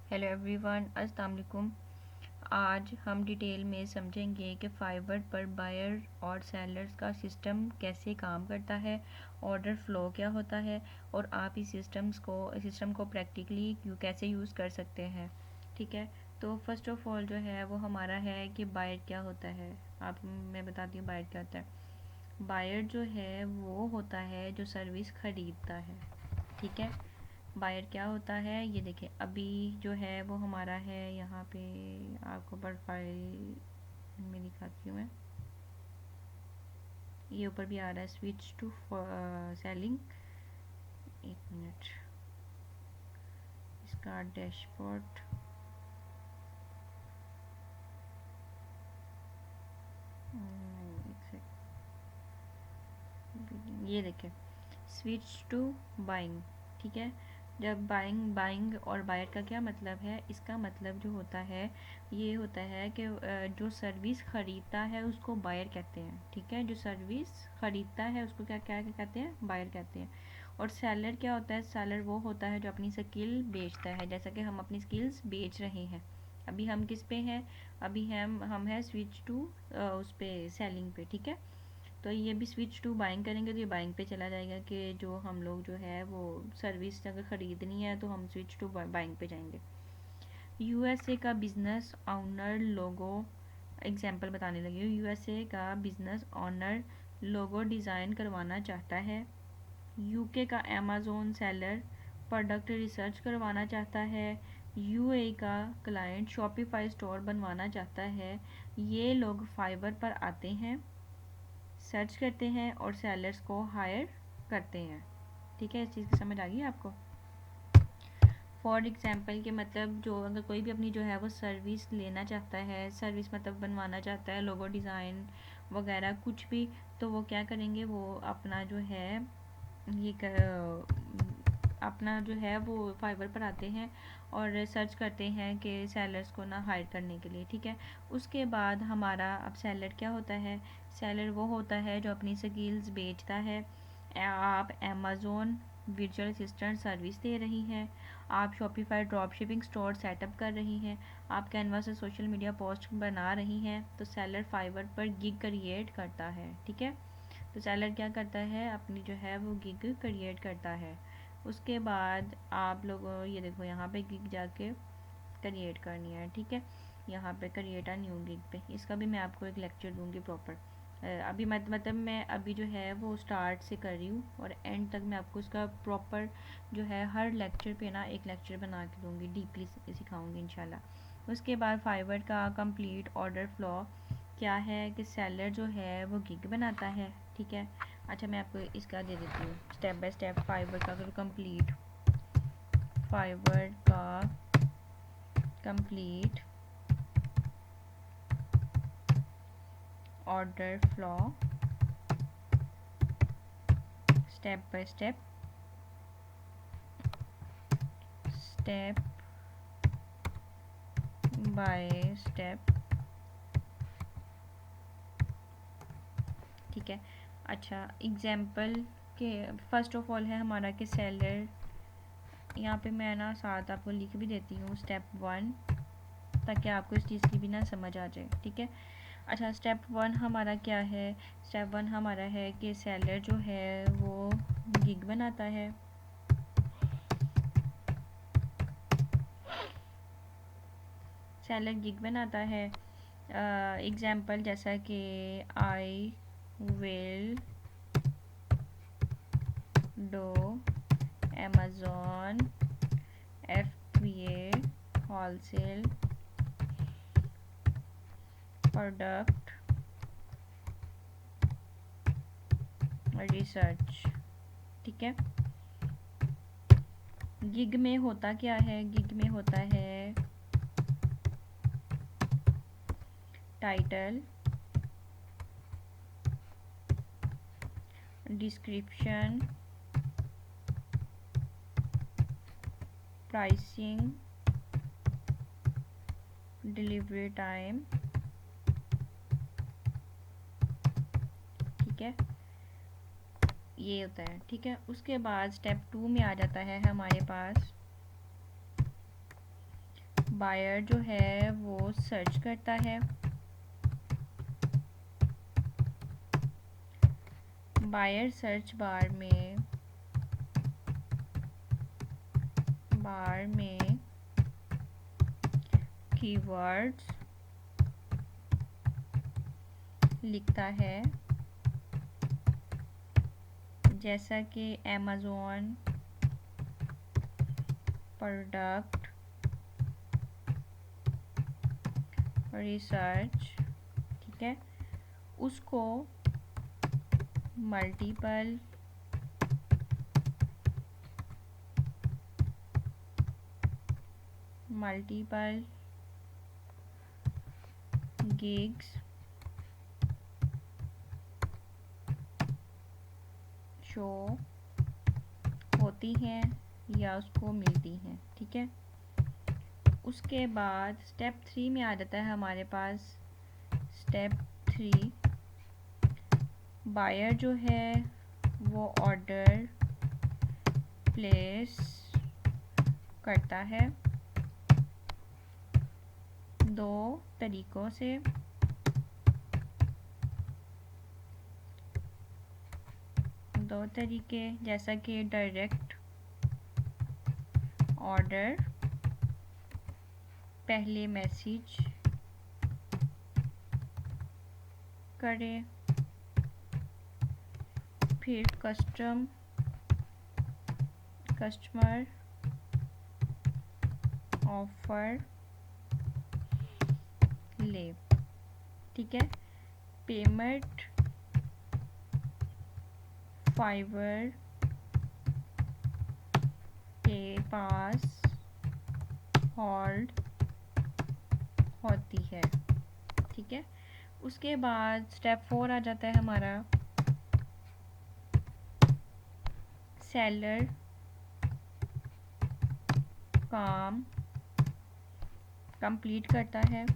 Hello everyone, अस्सलाम वालेकुम। आज हम डिटेल में समझेंगे कि फाइवर पर बायर और सेलर्स का सिस्टम कैसे काम करता है, ऑर्डर फ्लो क्या होता है और आप इस सिस्टम को प्रैक्टिकली कैसे यूज़ कर सकते हैं। ठीक है, तो फर्स्ट ऑफ ऑल जो है वो हमारा है कि बायर क्या होता है। आप मैं बताती हूँ बायर क्या होता है। बायर जो है वो होता है जो सर्विस ख़रीदता है। ठीक है, बायर क्या होता है ये देखिए। अभी जो है वो हमारा है यहाँ पे, आपको प्रोफाइल में दिखाती हूँ मैं। ये ऊपर भी आ रहा है स्विच टू सेलिंग। एक मिनट, इसका डैशबोर्ड ये देखिए, स्विच टू बाइंग। ठीक है, जब बाइंग और बायर का क्या मतलब है, इसका मतलब जो होता है ये होता है कि जो सर्विस ख़रीदता है उसको बायर कहते हैं। ठीक है, जो सर्विस ख़रीदता है उसको क्या क्या कहते हैं, बायर कहते हैं। और सेलर क्या होता है, सेलर वो होता है जो अपनी स्किल बेचता है। जैसा कि हम अपनी स्किल्स बेच रहे हैं। अभी हम किस पे हैं, अभी हम हैं स्विच टू उस पे सेलिंग पे। ठीक है, तो ये भी स्विच टू बाइंग करेंगे तो ये बाइंग पे चला जाएगा कि जो हम लोग जो है वो सर्विस अगर ख़रीदनी है तो हम स्विच टू बाइंग पे जाएंगे। यूएसए का बिजनेस ऑनर लोगो, एग्जांपल बताने लगी हूँ। यूएसए का बिजनेस ऑनर लोगो डिज़ाइन करवाना चाहता है। यूके का अमेज़न सेलर प्रोडक्ट रिसर्च करवाना चाहता है। यूएई का क्लाइंट शॉपिफाई स्टोर बनवाना चाहता है। ये लोग फाइवर पर आते हैं, सर्च करते हैं और सेलर्स को हायर करते हैं। ठीक है, इस चीज़ की समझ आ गई आपको। फॉर एग्जांपल के मतलब जो अगर कोई भी अपनी जो है वो सर्विस लेना चाहता है, सर्विस मतलब बनवाना चाहता है, लोगो डिज़ाइन वगैरह कुछ भी, तो वो क्या करेंगे, वो अपना जो है ये अपना जो है वो फाइवर पर आते हैं और सर्च करते हैं कि सेलर्स को ना हायर करने के लिए। ठीक है, उसके बाद हमारा अब सेलर क्या होता है, सेलर वो होता है जो अपनी स्किल्स बेचता है। आप अमेज़न वर्चुअल असिस्टेंट सर्विस दे रही हैं, आप Shopify drop shipping store setup कर रही हैं, आप कैनवा से सोशल मीडिया पोस्ट बना रही हैं, तो सेलर फाइवर पर गिग क्रिएट करता है। ठीक है, तो सेलर क्या करता है, अपनी जो है वो गिग क्रिएट करता है। उसके बाद आप लोग ये देखो यहाँ पे गिग जाके क्रिएट करनी है। ठीक है, यहाँ पे क्रिएट अ न्यू गिग पे, इसका भी मैं आपको एक लेक्चर दूंगी प्रॉपर। अभी मतलब मैं अभी जो है वो स्टार्ट से कर रही हूँ और एंड तक मैं आपको इसका प्रॉपर जो है हर लेक्चर पे ना एक लेक्चर बना के दूँगी, डीपली सिखाऊंगी इंशाल्लाह। उसके बाद फाइवर का कंप्लीट ऑर्डर फ्लो क्या है कि सेलर जो है वो गिग बनाता है। ठीक है, अच्छा मैं आपको इसका दे देती हूँ स्टेप बाय स्टेप। फाइवर का अगर कंप्लीट, फाइवर का complete order flow step by step, step by step. ठीक है, अच्छा एग्जाम्पल के फर्स्ट ऑफ ऑल है हमारा कि सेलर, यहाँ पे मैं ना साथ आपको लिख भी देती हूँ स्टेप 1, ताकि आपको इस चीज़ की भी ना समझ आ जाए। ठीक है, अच्छा स्टेप 1 हमारा क्या है, स्टेप 1 हमारा है कि सेलर जो है वो गिग बनाता है। सेलर गिग बनाता है। एग्जाम्पल जैसा कि I will do Amazon FBA wholesale product research. ठीक है, गिग में होता क्या है, गिग में होता है title, description, pricing, delivery time. ठीक है, ये होता है। ठीक है, उसके बाद स्टेप 2 में आ जाता है हमारे पास बायर जो है वो सर्च करता है, बायर सर्च बार में कीवर्ड्स लिखता है, जैसा कि अमेज़न प्रोडक्ट रिसर्च, ठीक है। उसको मल्टीपल गिग्स शो होती हैं या उसको मिलती हैं, ठीक है। उसके बाद स्टेप 3 में आ जाता है हमारे पास। स्टेप 3, बायर जो है वो ऑर्डर प्लेस करता है दो तरीकों से। दो तरीके जैसा कि डायरेक्ट ऑर्डर, पहले मैसेज करें, फिर कस्टमर ऑफर ले, ठीक है। पेमेंट फाइवर के पास होल्ड होती है, ठीक है। उसके बाद स्टेप 4 आ जाता है हमारा। सेलर काम कंप्लीट करता है,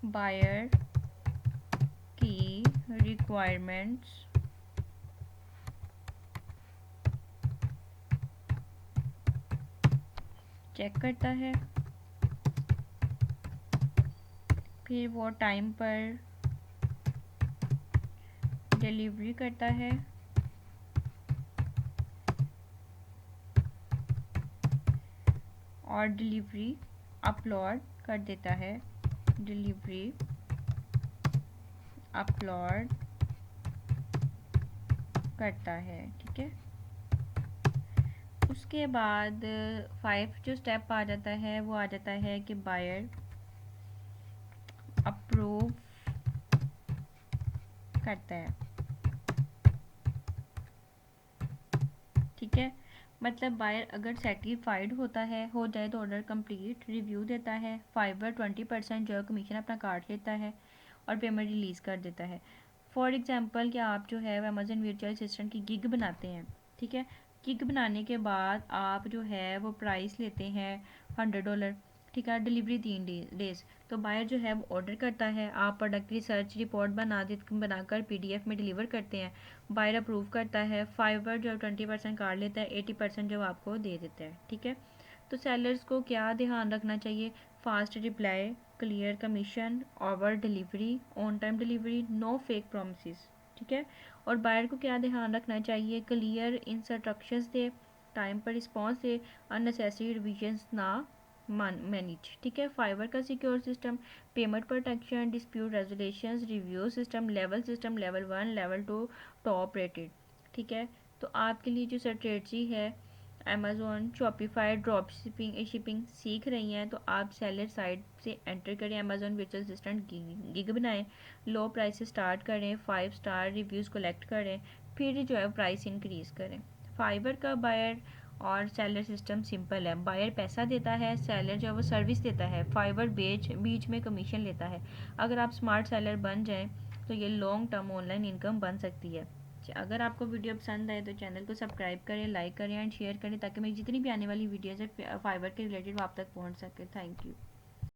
बायर की रिक्वायरमेंट्स चेक करता है, फिर वो टाइम पर डिलीवरी करता है, और डिलीवरी अपलोड कर देता है, डिलीवरी अपलोड करता है, ठीक है। उसके बाद 5 जो स्टेप आ जाता है वो आ जाता है कि बायर अप्रूव करता है, ठीक है। मतलब बायर अगर सेटिस्फाइड होता है, हो जाए तो ऑर्डर कंप्लीट रिव्यू देता है, फाइवर 20% जो है कमीशन अपना काट लेता है और पेमेंट रिलीज़ कर देता है। फॉर एग्जांपल कि आप जो है अमेज़न वर्चुअल असिस्टेंट की गिग बनाते हैं, ठीक है। गिग बनाने के बाद आप जो है वो प्राइस लेते हैं $100, ठीक है। Delivery 3 days. तो बायर जो है वो ऑर्डर करता है, आप प्रोडक्ट रिसर्च रिपोर्ट बनाकर PDF में डिलीवर करते हैं, बायर अप्रूव करता है, फाइवर जो 20% काट लेता है, 80% जो आपको दे देता है, ठीक है। तो सेलर्स को क्या ध्यान रखना चाहिए? Fast reply, clear commission, over delivery, on time delivery, no fake promise, ठीक है। और बायर को क्या ध्यान रखना चाहिए? क्लियर इंस्ट्रक्शंस दे, टाइम पर रिस्पॉन्स दे, अननेसेसरी रिविजन्स ना मैनेज, ठीक है। फाइवर का secure system, payment protection, dispute resolution, review system, level 1 level 2 top rated, ठीक है। तो आपके लिए जो स्ट्रेटजी है अमेज़ॉन शॉपिफाई ड्रॉप शिपिंग सीख रही हैं, तो आप सेलर साइट से एंटर करें, अमेज़ॉन वर्चुअल असिस्टेंट गिग बनाएं, लो प्राइस से स्टार्ट करें, 5 स्टार रिव्यूज़ कलेक्ट करें, फिर जो है प्राइस इंक्रीज़ करें। फाइवर का बायर और सेलर सिस्टम सिंपल है। बायर पैसा देता है, सेलर जो है वो सर्विस देता है, फाइवर बीच में कमीशन लेता है। अगर आप स्मार्ट सेलर बन जाएं तो ये लॉन्ग टर्म ऑनलाइन इनकम बन सकती है। अगर आपको वीडियो पसंद आए तो चैनल को सब्सक्राइब करें, लाइक करें एंड शेयर करें, ताकि मेरी जितनी भी आने वाली वीडियोज़ है फाइबर के रिलेटेड वो आप तक पहुंच सके। Thank you.